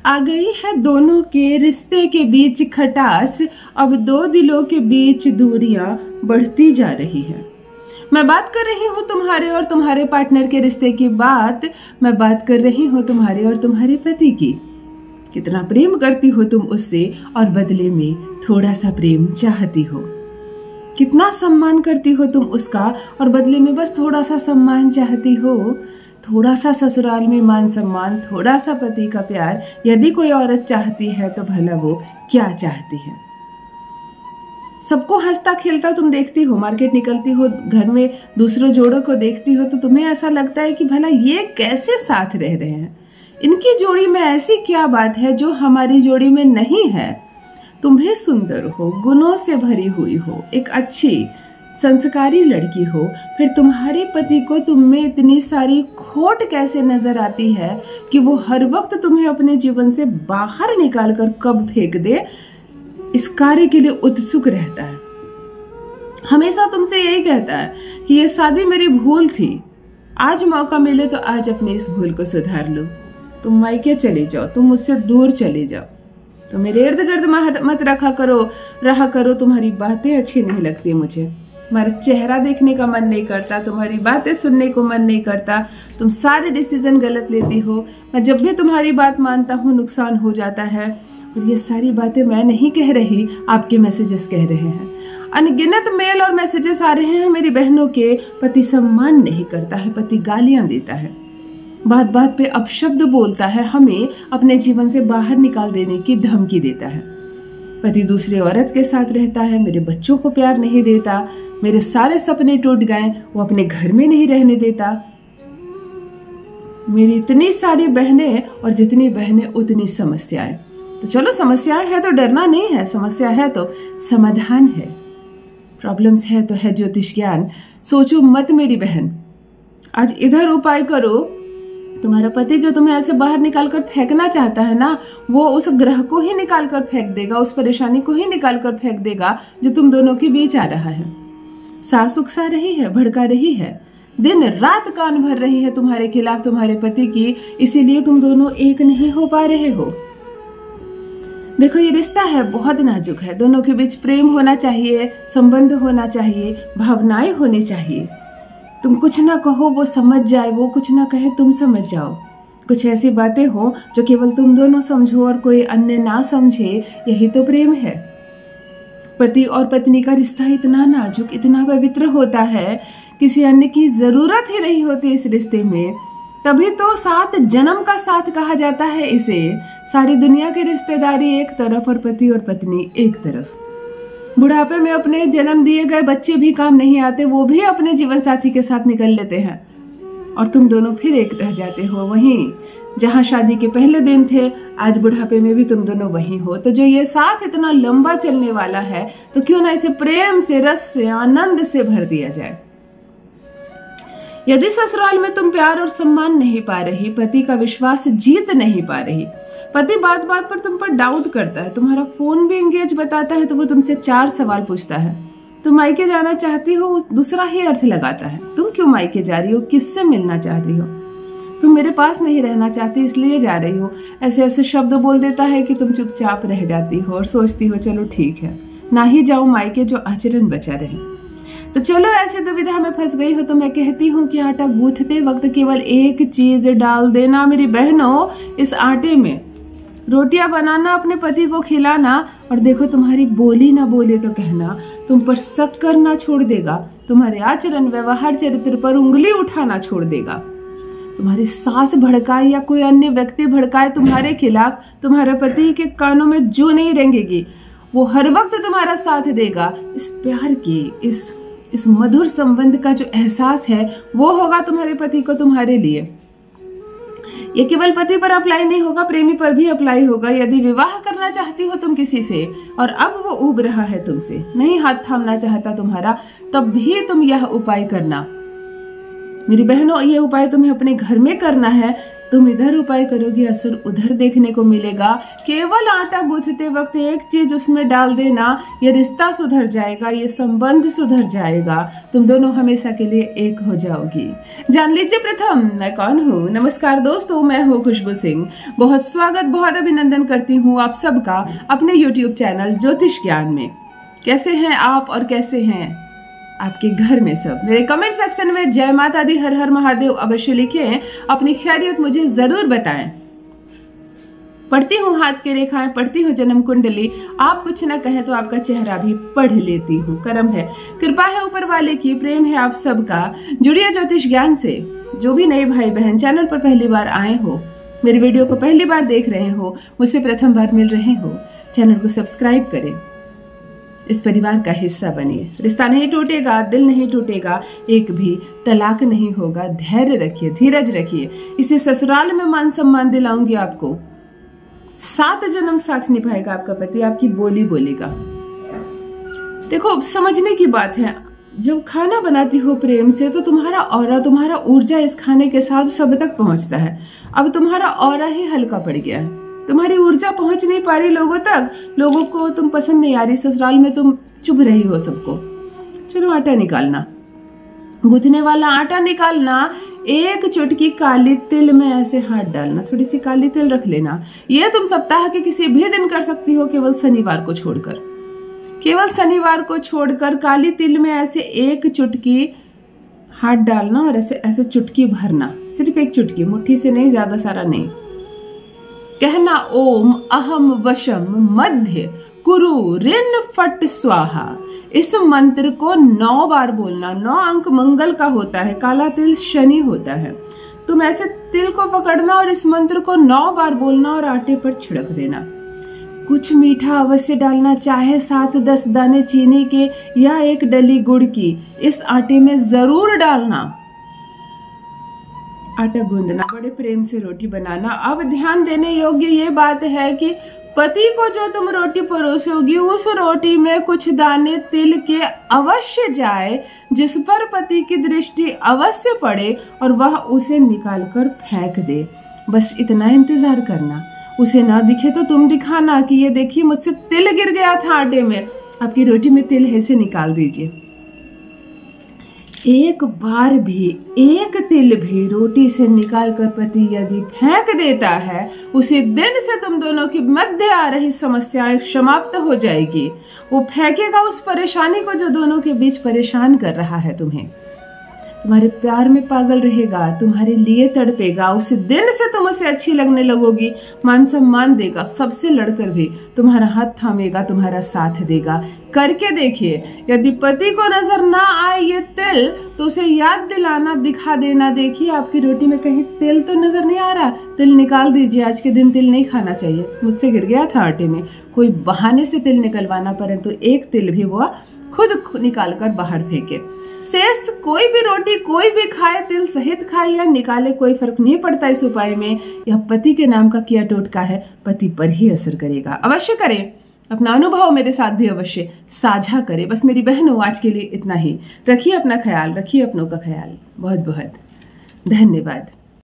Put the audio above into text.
आ गई है दोनों के रिश्ते के बीच खटास। अब दो दिलों के बीच दूरियां बढ़ती जा रही है। मैं बात कर रही हूँ तुम्हारे और तुम्हारे पार्टनर के रिश्ते की बात। मैं बात कर रही हूँ तुम्हारे और तुम्हारे पति की। कितना प्रेम करती हो तुम उससे और बदले में थोड़ा सा प्रेम चाहती हो। कितना सम्मान करती हो तुम उसका और बदले में बस थोड़ा सा सम्मान चाहती हो। थोड़ा सा ससुराल में मान सम्मान, थोड़ा सा पति का प्यार यदि कोई औरत चाहती है तो भला वो क्या चाहती है। सबको हंसता खेलता तुम देखती हो, मार्केट निकलती हो, घर में दूसरों जोड़ों को देखती हो तो तुम्हें ऐसा लगता है कि भला ये कैसे साथ रह रहे हैं। इनकी जोड़ी में ऐसी क्या बात है जो हमारी जोड़ी में नहीं है। तुम भी सुंदर हो, गुणों से भरी हुई हो, एक अच्छी संस्कारी लड़की हो, फिर तुम्हारे पति को तुम में इतनी सारी खोट कैसे नजर आती है कि वो हर वक्त तुम्हें अपने जीवन से बाहर निकाल कर कब फेंक दे इस कार्य के लिए उत्सुक रहता है। हमेशा तुमसे यही कहता है कि ये शादी मेरी भूल थी, आज मौका मिले तो आज अपनी इस भूल को सुधार लो। तुम मायके चले जाओ, तुम मुझसे दूर चले जाओ, तो मेरे इर्द गिर्द मत रहा करो। तुम्हारी बातें अच्छी नहीं लगती मुझे, तुम्हारा चेहरा देखने का मन नहीं करता, तुम्हारी बातें सुनने को मन नहीं करता, तुम सारे डिसीजन गलत लेती हो। मैं जब भी तुम्हारी बात मानता हूँ नुकसान हो जाता है। और ये सारी बातें मैं नहीं कह रही, आपके मैसेजेस कह रहे हैं। अनगिनत मेल और मैसेजेस आ रहे हैं मेरी बहनों के। पति सम्मान नहीं करता है, पति गालियां देता है, बात बात पे अपशब्द बोलता है, हमें अपने जीवन से बाहर निकाल देने की धमकी देता है। पति दूसरे औरत के साथ रहता है, मेरे बच्चों को प्यार नहीं देता, मेरे सारे सपने टूट गए, वो अपने घर में नहीं रहने देता। मेरी इतनी सारी बहनें और जितनी बहनें उतनी समस्याएं। तो चलो समस्याएं है तो डरना नहीं है, समस्या है तो समाधान है, प्रॉब्लम्स है तो है ज्योतिष ज्ञान। सोचो मत मेरी बहन, आज इधर उपाय करो। तुम्हारा पति जो तुम्हें ऐसे बाहर निकाल कर फेंकना चाहता है ना, वो उस ग्रह को ही निकाल कर फेंक देगा, उस परेशानी को ही निकाल कर फेंक देगा जो तुम दोनों के बीच आ रहा है। सास उकसा रही है, भड़का रही है, दिन रात कान भर रही है तुम्हारे खिलाफ तुम्हारे पति की, इसीलिए तुम दोनों एक नहीं हो पा रहे हो। देखो ये रिश्ता है बहुत नाजुक है, दोनों के बीच प्रेम होना चाहिए, संबंध होना चाहिए, भावनाएं होनी चाहिए। तुम कुछ ना कहो वो समझ जाए, वो कुछ ना कहे तुम समझ जाओ। कुछ ऐसी बातें हो जो केवल तुम दोनों समझो और कोई अन्य ना समझे, यही तो प्रेम है। पति और पत्नी का रिश्ता इतना नाजुक, इतना पवित्र होता है, किसी अन्य की जरूरत ही नहीं होती इस रिश्ते में। तभी तो 7 जन्म का साथ कहा जाता है इसे। सारी दुनिया की रिश्तेदारी एक तरफ और पति और पत्नी एक तरफ। बुढ़ापे में अपने जन्म दिए गए बच्चे भी काम नहीं आते, वो भी अपने जीवन साथी के साथ निकल लेते हैं और तुम दोनों फिर एक रह जाते हो। वहीं जहां शादी के पहले दिन थे, आज बुढ़ापे में भी तुम दोनों वहीं हो। तो जो ये साथ इतना लंबा चलने वाला है, तो क्यों ना इसे प्रेम से, रस से, आनंद से भर दिया जाए। यदि ससुराल में तुम प्यार और सम्मान नहीं पा रही, पति का विश्वास जीत नहीं पा रही, पति बात बात पर तुम पर डाउट करता है, तुम्हारा फोन भी एंगेज बताता है तो वो तुमसे 4 सवाल पूछता है, तुम मायके जाना चाहती हो, दूसरा ही अर्थ लगाता है। तुम क्यों मायके जा रही हो, किससे मिलना चाहती हो, तुम मेरे पास नहीं रहना चाहती इसलिए जा रही हो, ऐसे ऐसे शब्द बोल देता है कि तुम चुपचाप रह जाती हो और सोचती हो चलो ठीक है, ना ही जाओ मायके, जो आचरण बचा रहे। तो चलो ऐसे दुविधा में फंस गई हो तो मैं कहती हूँ कि आटा गूंथते वक्त केवल एक चीज डाल देना मेरी बहनों, इस आटे में रोटियां बनाना, अपने पति को खिलाना, और देखो तुम्हारी बोली ना बोले तो कहना, तुम पर शक करना छोड़ देगा, तुम्हारे आचरण, व्यवहार, चरित्र पर उंगली उठाना छोड़ देगा। तुम्हारी सास भड़काए या कोई अन्य व्यक्ति भड़काए तुम्हारे खिलाफ, तुम्हारे पति के कानों में जू नहीं रेंगेगी, वो हर वक्त तुम्हारा साथ देगा। इस प्यार के, इस मधुर संबंध का जो एहसास है वो होगा तुम्हारे पति को तुम्हारे लिए। ये केवल पति पर अप्लाई नहीं होगा, प्रेमी पर भी अप्लाई होगा। यदि विवाह करना चाहती हो तुम किसी से और अब वो ऊब रहा है तुमसे, नहीं हाथ थामना चाहता तुम्हारा, तब भी तुम यह उपाय करना मेरी बहनों। ये उपाय तुम्हें अपने घर में करना है, तुम इधर उपाय करोगी, असर उधर देखने को मिलेगा। केवल आटा गूंथते वक्त एक चीज उसमें डाल देना, ये रिश्ता सुधर जाएगा, ये संबंध सुधर जाएगा, तुम दोनों हमेशा के लिए एक हो जाओगी। जान लीजिए प्रथम मैं कौन हूँ। नमस्कार दोस्तों, मैं हूँ खुशबू सिंह। बहुत स्वागत, बहुत अभिनंदन करती हूँ आप सबका अपने YouTube चैनल ज्योतिष ज्ञान में। कैसे हैं आप और कैसे हैं आपके घर में सब? मेरे कमेंट सेक्शन में जय माता दी, हर हर महादेव अवश्य लिखें, अपनी खैरियत मुझे जरूर बताएं। पढ़ती हूँ हाथ की रेखाएं, पढ़ती हूँ जन्म कुंडली, आप कुछ ना कहें तो आपका चेहरा भी पढ़ लेती हूँ। कर्म है, कृपा है ऊपर वाले की, प्रेम है आप सबका। जुड़िए ज्योतिष ज्ञान से। जो भी नए भाई बहन चैनल पर पहली बार आए हो, मेरी वीडियो को पहली बार देख रहे हो, मुझसे प्रथम बार मिल रहे हो, चैनल को सब्सक्राइब करें, इस परिवार का हिस्सा बनिए। रिश्ता नहीं टूटेगा, दिल नहीं टूटेगा, एक भी तलाक नहीं होगा। धैर्य रखिए, धीरज रखिए, इसे ससुराल में मान सम्मान दिलाऊंगी आपको। 7 जन्म साथ निभाएगा आपका पति, आपकी बोली बोलेगा। देखो, समझने की बात है, जब खाना बनाती हो प्रेम से तो तुम्हारा ऑरा, तुम्हारा ऊर्जा इस खाने के साथ सब तक पहुंचता है। अब तुम्हारा ऑरा ही हल्का पड़ गया है, तुम्हारी ऊर्जा पहुंच नहीं पा रही लोगों तक, लोगों को तुम पसंद नहीं आ रही, ससुराल में तुम चुभ रही हो सबको। चलो आटा निकालना, गूंथने वाला आटा निकालना, एक चुटकी काली तिल में ऐसे हाथ डालना, थोड़ी सी काली तिल रख लेना। ये तुम सप्ताह के किसी भी दिन कर सकती हो, केवल शनिवार को छोड़कर। केवल शनिवार को छोड़कर काली तिल में ऐसे एक चुटकी हाथ डालना और ऐसे ऐसे चुटकी भरना, सिर्फ एक चुटकी, मुट्ठी से नहीं, ज्यादा सारा नहीं। कहना ओम अहम वशम मध्य कुरु ऋण फट स्वाहा। इस मंत्र को 9 बार बोलना। 9 अंक मंगल का होता है, काला तिल शनि होता है। तुम ऐसे तिल को पकड़ना और इस मंत्र को 9 बार बोलना और आटे पर छिड़क देना। कुछ मीठा अवश्य डालना, चाहे 7-10 दाने चीनी के या 1 डली गुड़ की, इस आटे में जरूर डालना। आटा गूंदना, बड़े प्रेम से रोटी बनाना। अब ध्यान देने योग्य ये बात है कि पति को जो तुम रोटी परोसोगी, उस रोटी में कुछ दाने तिल के अवश्य जाए, जिस पर पति की दृष्टि अवश्य पड़े और वह उसे निकालकर फेंक दे। बस इतना इंतजार करना। उसे ना दिखे तो तुम दिखाना कि ये देखिए मुझसे तिल गिर गया था आटे में, आपकी रोटी में तिल है, से निकाल दीजिए। एक बार भी एक तिल भी रोटी से निकालकर पति यदि फेंक देता है, उसी दिन से तुम दोनों की मध्य आ रही समस्याएं समाप्त हो जाएगी। वो फेंकेगा उस परेशानी को जो दोनों के बीच परेशान कर रहा है तुम्हें। तुम्हारे प्यार में पागल रहेगा, तुम्हारे लिए तड़पेगा। उस दिन से तुम उसे अच्छी लगने लगोगी, मान सम्मान देगा, सबसे लड़कर भी तुम्हारा हाथ थामेगा, तुम्हारा साथ देगा। करके देखिए, यदि पति को नजर ना आए ये तिल तो उसे याद दिलाना, दिखा देना, देखिए आपकी रोटी में कहीं तिल तो नजर नहीं आ रहा, तिल निकाल दीजिए, आज के दिन तिल नहीं खाना चाहिए, मुझसे गिर गया था आटे में। कोई बहाने से तिल निकलवाना, परंतु एक तिल भी वो खुद निकाल कर बाहर फेंके। शेष कोई भी रोटी कोई भी खाए, तिल सहित खाए या निकाले, कोई फर्क नहीं पड़ता इस उपाय में। यह पति के नाम का किया टोटका है, पति पर ही असर करेगा। अवश्य करें, अपना अनुभव मेरे साथ भी अवश्य साझा करें। बस मेरी बहनों, आज के लिए इतना ही। रखिए अपना ख्याल, रखिए अपनों का ख्याल। बहुत बहुत धन्यवाद।